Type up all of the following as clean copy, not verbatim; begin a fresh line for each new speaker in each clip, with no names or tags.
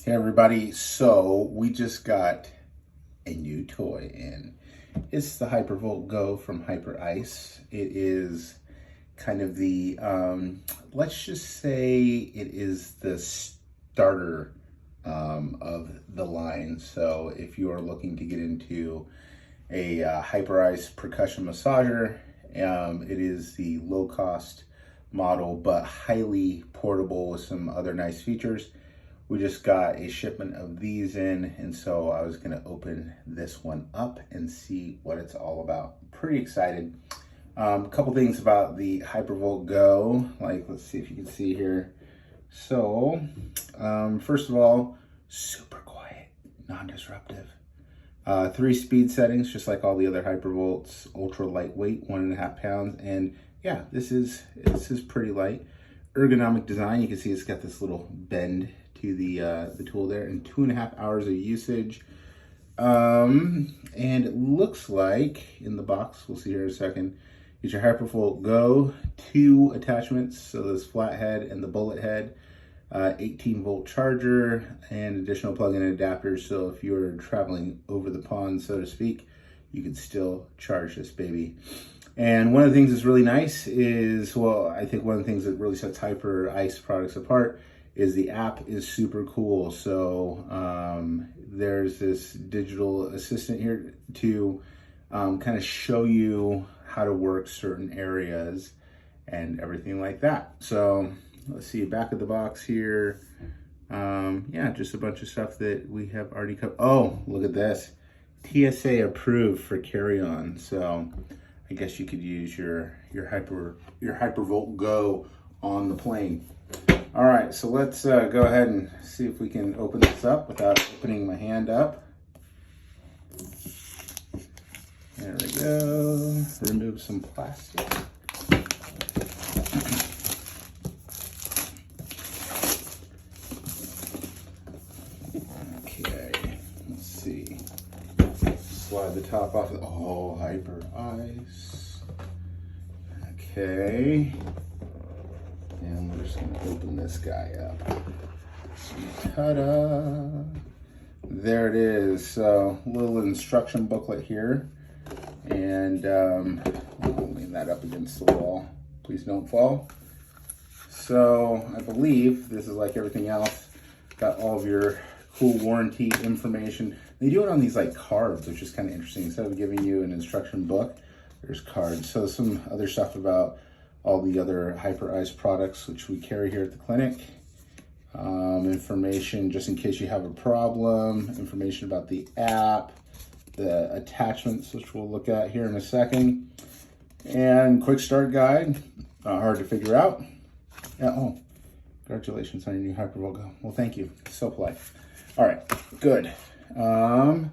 Hey everybody, so we just got a new toy in. It's the HyperVolt GO from HyperIce. It is kind of the, let's just say it is the starter of the line. So if you are looking to get into a HyperIce percussion massager, it is the low cost model, but highly portable with some other nice features. We just got a shipment of these in, and so I was gonna open this one up and see what it's all about. Pretty excited. A couple things about the HyperVolt GO, like let's see if you can see here. So, first of all, super quiet, non-disruptive. 3 speed settings, just like all the other HyperVolts, ultra lightweight, 1.5 pounds, and yeah, this is pretty light. Ergonomic design, you can see it's got this little bend to the tool there, and 2.5 hours of usage. And it looks like in the box, we'll see here in a second, it's your HyperVolt GO, 2 attachments, so this flat head and the bullet head, 18-volt charger, and additional plug-in adapters. So if you're traveling over the pond, so to speak, you can still charge this baby. And one of the things that's really nice is, well, I think one of the things that really sets HyperIce products apart is the app is super cool. So there's this digital assistant here to kind of show you how to work certain areas and everything like that. So let's see, back of the box here. Yeah, just a bunch of stuff that we have already covered. Oh, look at this. TSA approved for carry-on. So I guess you could use your HyperVolt GO on the plane. All right, so let's go ahead and see if we can open this up without opening my hand up. There we go. Remove some plastic. Okay, let's see. Slide the top off. Oh, HyperIce. Okay. And we're just gonna open this guy up. Ta-da! There it is. So, little instruction booklet here. And I'll lean that up against the wall. Please don't fall. So, I believe this is like everything else. Got all of your cool warranty information. They do it on these like cards, which is kind of interesting. Instead of giving you an instruction book, there's cards. So some other stuff about all the other HyperIce products which we carry here at the clinic. Information just in case you have a problem, information about the app, the attachments, which we'll look at here in a second, and quick start guide. Not hard to figure out. Yeah, oh, congratulations on your new HyperVolt GO. Well, thank you, so polite. All right, good. And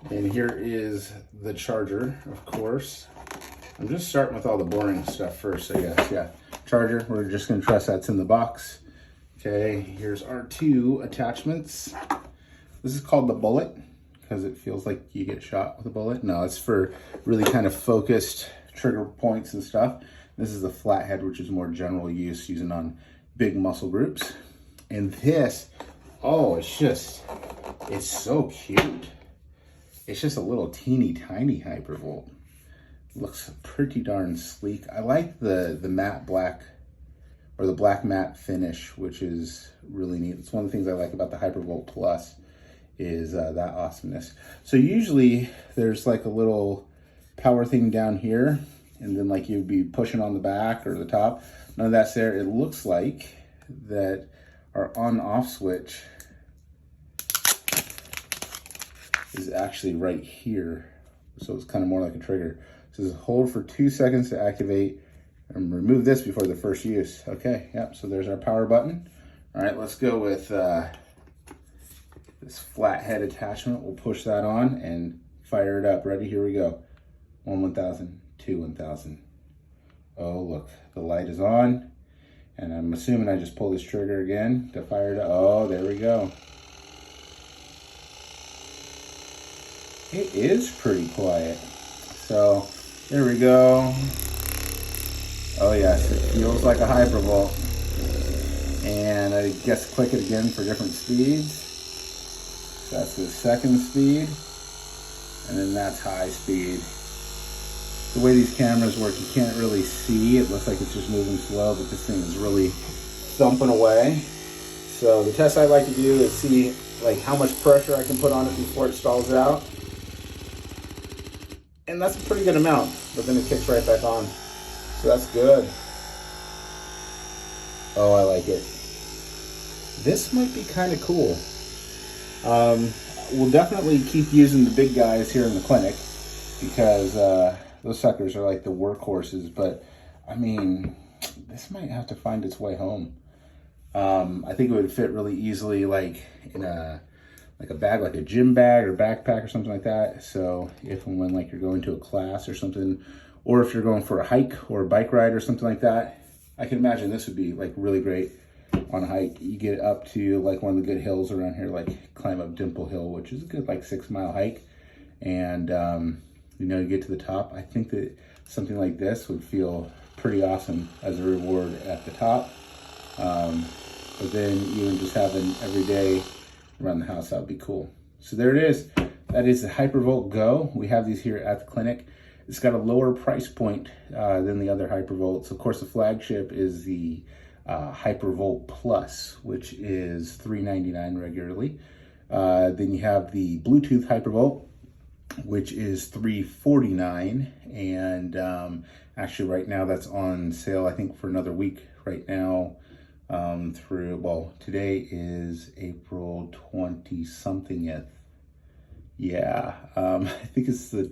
here is the charger, of course. I'm just starting with all the boring stuff first, I guess. Yeah, charger, we're just gonna trust that's in the box. Okay, here's our 2 attachments. This is called the bullet because it feels like you get shot with a bullet. No, it's for really kind of focused trigger points and stuff. This is the flathead, which is more general use, using on big muscle groups. And this, oh, it's so cute. It's just a little teeny tiny HyperVolt. Looks pretty darn sleek. I like the matte black, or the black matte finish, which is really neat. It's one of the things I like about the HyperVolt Plus is that awesomeness. So usually there's like a little power thing down here, and then like you'd be pushing on the back or the top. None of that's there. It looks like that our on-off switch is actually right here. So it's kind of more like a trigger. So just hold for 2 seconds to activate and remove this before the first use. Okay, yep, so there's our power button. All right, let's go with this flathead attachment. We'll push that on and fire it up. Ready, here we go. 1,000, 2,000. Oh, look, the light is on. And I'm assuming I just pull this trigger again to fire it up. Oh, there we go. It is pretty quiet. So there we go. Oh yes, it feels like a HyperVolt. And I guess click it again for different speeds. So that's the second speed, and then that's high speed. The way these cameras work, you can't really see. It looks like it's just moving slow, but this thing is really thumping away. So the test I like to do is see like how much pressure I can put on it before it stalls out. And that's a pretty good amount, but then it kicks right back on. So that's good. Oh, I like it. This might be kind of cool. We'll definitely keep using the big guys here in the clinic because those suckers are like the workhorses, but I mean, this might have to find its way home. I think it would fit really easily like in a bag, like a gym bag or backpack or something like that. So if and when like you're going to a class or something, or if you're going for a hike or a bike ride or something like that, I can imagine this would be like really great on a hike. You get up to like one of the good hills around here, like climb up Dimple Hill, which is a good like 6-mile hike. And you know, you get to the top. I think that something like this would feel pretty awesome as a reward at the top. But then even just having every day around the house, that would be cool. So there it is. That is the HyperVolt GO. We have these here at the clinic. It's got a lower price point than the other HyperVolts. Of course, the flagship is the HyperVolt Plus, which is $399 regularly. Then you have the Bluetooth HyperVolt, which is $349, and actually right now that's on sale, I think, for another week right now, through, well, today is April 20 somethingth. Yeah, I think it's the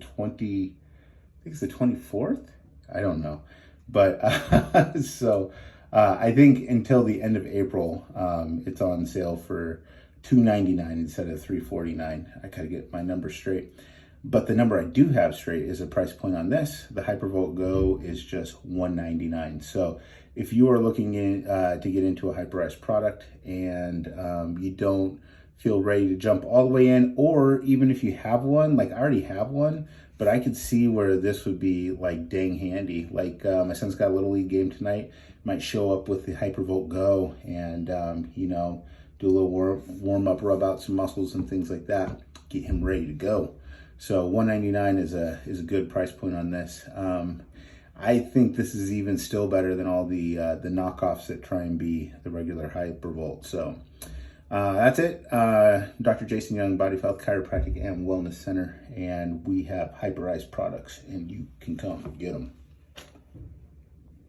24th. I don't know, but so I think until the end of April, it's on sale for $299 instead of $349. I gotta get my numbers straight. But the number I do have straight is a price point on this. The HyperVolt GO is just $199. So if you are looking in, to get into a HyperIce product and you don't feel ready to jump all the way in, or even if you have one, like I already have one, but I could see where this would be like dang handy. Like my son's got a little league game tonight, might show up with the HyperVolt GO and you know, do a little warm up, rub out some muscles and things like that, get him ready to go. So $199 is a good price point on this. I think this is even still better than all the knockoffs that try and be the regular HyperVolt. So that's it. Dr. Jason Young, Body Health Chiropractic and Wellness Center, and we have HyperIce products, and you can come get them.